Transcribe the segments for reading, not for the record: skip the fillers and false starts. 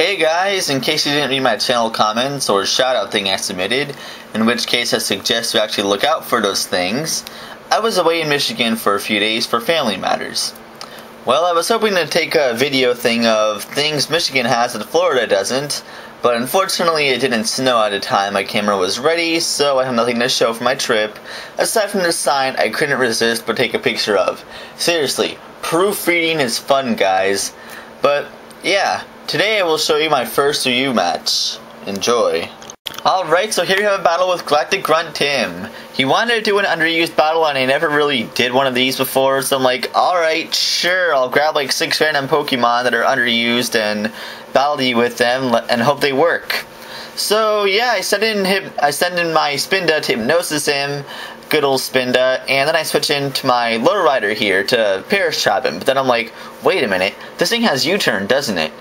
Hey guys, in case you didn't read my channel comments or shoutout thing I submitted, in which case I suggest you actually look out for those things, I was away in Michigan for a few days for family matters. Well, I was hoping to take a video thing of things Michigan has that Florida doesn't, but unfortunately it didn't snow at the time my camera was ready, so I have nothing to show for my trip, aside from this sign I couldn't resist but take a picture of. Seriously, proofreading is fun, guys. But, yeah. Today I will show you my first review match. Enjoy. Alright, so here we have a battle with Galactic Grunt Tim. He wanted to do an underused battle and I never really did one of these before, so I'm like, alright, sure, I'll grab like 6 random Pokemon that are underused and battle you with them and hope they work. So yeah, I send in my Spinda to hypnosis him, good old Spinda, and then I switch into my Lowrider here to Perish Trap him, but then I'm like, wait a minute, this thing has U-turn, doesn't it?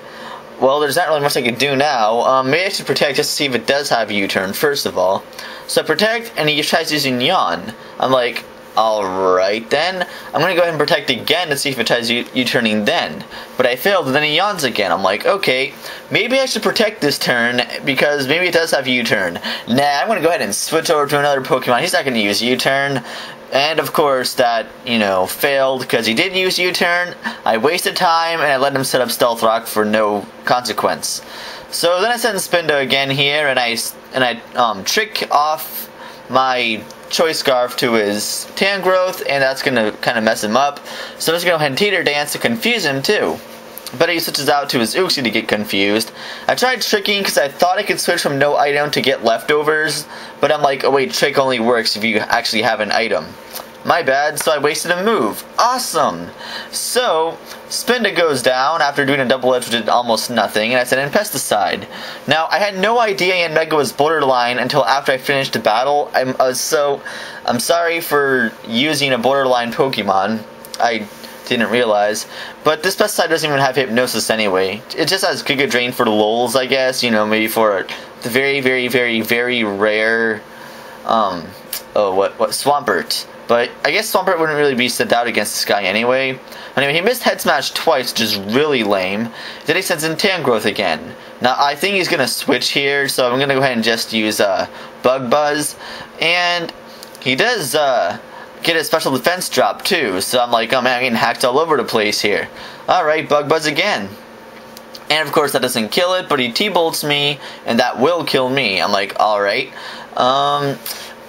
Well, there's not really much I can do now. Maybe I should Protect just to see if it does have U-turn, first of all. So I Protect, and he tries using Yawn. I'm like, alright then. I'm gonna go ahead and Protect again to see if it tries U-turning then. But I failed, and then he yawns again. I'm like, okay, maybe I should Protect this turn, because maybe it does have U-turn. Nah, I'm gonna go ahead and switch over to another Pokemon. He's not gonna use U-turn. And of course that, failed because he did use U-turn. I wasted time and I let him set up Stealth Rock for no consequence. So then I send Spinda again here and I trick off my Choice Scarf to his Tangrowth, and that's gonna kind of mess him up. So I'm just gonna go ahead and Teeter Dance to confuse him too. But he switches out to his Uxie to get confused. I tried tricking because I thought I could switch from no item to get leftovers, but I'm like, oh wait, trick only works if you actually have an item. My bad, so I wasted a move. Awesome! So, Spinda goes down after doing a double edge which did almost nothing, and I sent in Pesticide. Now, I had no idea Yanmega was borderline until after I finished the battle, I'm sorry for using a borderline Pokemon. I didn't realize, but this Pesticide doesn't even have Hypnosis anyway. It just has Giga Drain for the lulz, I guess, maybe for the very, very, very, very rare, Swampert. But I guess Swampert wouldn't really be sent out against this guy anyway. Anyway, he missed Head Smash twice, which is really lame. Then he sends in Tangrowth again. Now, I think he's gonna switch here, so I'm gonna go ahead and just use, Bug Buzz, and he does, get a special defense drop too, so I'm like, oh man, I'm getting hacked all over the place here. Alright, Bug Buzz again. And of course that doesn't kill it, but he T-bolts me, and that will kill me. I'm like, alright.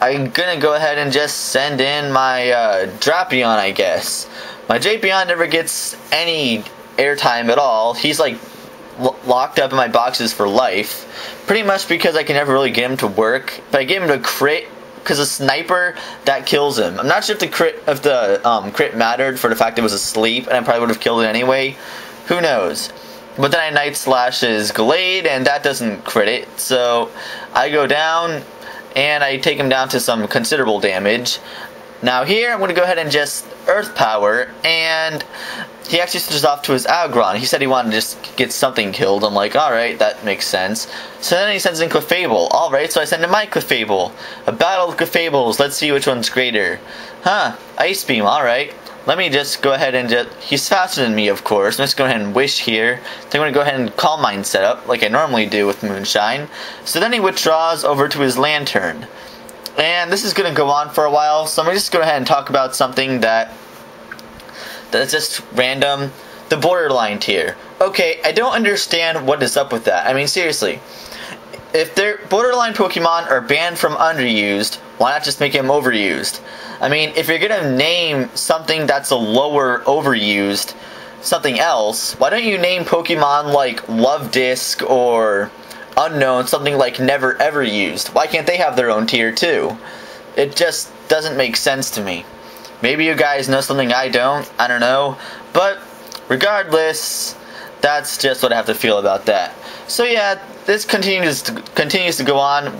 I'm gonna go ahead and just send in my Drapion, I guess. My Drapion never gets any airtime at all. He's like locked up in my boxes for life. Pretty much because I can never really get him to work. But I gave him to crit, because a sniper, that kills him. I'm not sure if the crit mattered for the fact it was asleep, and I probably would have killed it anyway. Who knows? But then I Night Slash his Glade, and that doesn't crit it. So I go down, and I take him down to some considerable damage. Now here, I'm going to go ahead and just Earth Power, and he actually switches off to his Aggron. He said he wanted to just get something killed. I'm like, alright, that makes sense. So then he sends in Clefable. Alright, so I send in my Clefable. A battle of Clefables. Let's see which one's greater. Huh, Ice Beam, alright. Let me just go ahead and he's faster than me, of course. I'm just going to go ahead and Wish here. Then I'm going to go ahead and Calm Mind set up, like I normally do with Moonshine. So then he withdraws over to his Lantern. And this is going to go on for a while, so I'm going to just go ahead and talk about something that's just random. The Borderline tier. Okay, I don't understand what is up with that. I mean, seriously. If their Borderline Pokemon are banned from underused, why not just make them overused? I mean, if you're going to name something that's a lower overused something else, why don't you name Pokemon like Love Disc or Unknown something like Never Ever Used? Why can't they have their own tier too? It just doesn't make sense to me. Maybe you guys know something I don't know. But regardless, that's just what I have to feel about that. So yeah, this continues to go on.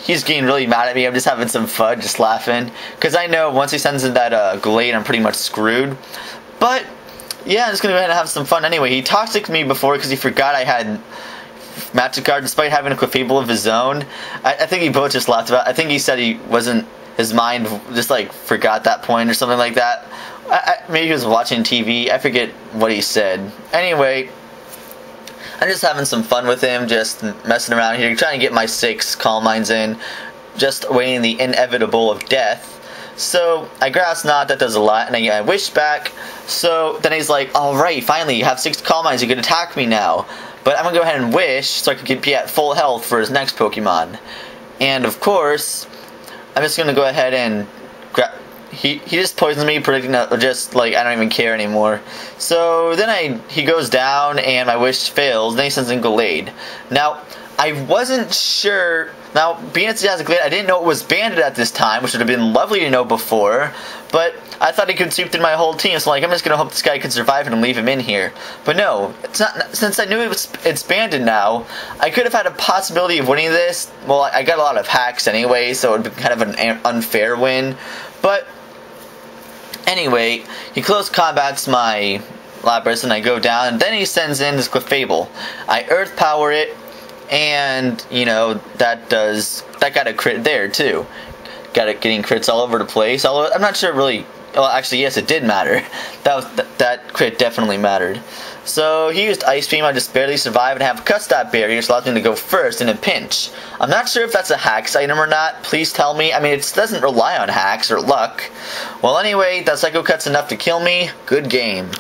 He's getting really mad at me. I'm just having some fun, just laughing. Because I know once he sends in that Glade, I'm pretty much screwed. But yeah, I'm just going to go ahead and have some fun anyway. He toxicked me before because he forgot I had Magikarp despite having a Clefable of his own. I think he both just laughed about it. I think he said his mind just like forgot that point or something like that. Maybe he was watching TV. I forget what he said. Anyway, I'm just having some fun with him, just messing around here, trying to get my 6 Calm Minds in, just awaiting the inevitable of death. So I Grass Knot, that does a lot, and I get my Wish back. So then he's like, alright, finally, you have 6 Calm Minds, you can attack me now. But I'm going to go ahead and Wish, so I can be at full health for his next Pokemon. And of course, I'm just going to go ahead and he just poisons me, predicting that just like I don't even care anymore. So then he goes down and my Wish fails. Then he sends in Gallade. Now I wasn't sure. Now being it has a Gallade, I didn't know it was banded at this time, which would have been lovely to know before. But I thought he could sweep through my whole team, so like I'm just gonna hope this guy can survive and leave him in here. But no, it's not. Since I knew it's banded now, I could have had a possibility of winning this. Well, I got a lot of hacks anyway, so it would be kind of an unfair win. But anyway, he close combats my Lapras and I go down, and then he sends in this Clefable. I Earth Power it, and you know that got a crit there too. Got it getting crits all over the place. Although I'm not sure it really. Well, actually, yes, it did matter. That crit definitely mattered. So he used Ice Beam. I just barely survived and have Cut Stop Barrier, which allows me to go first in a pinch. I'm not sure if that's a hacks item or not. Please tell me. I mean, it doesn't rely on hacks or luck. Well, anyway, that Psycho Cut's enough to kill me. Good game.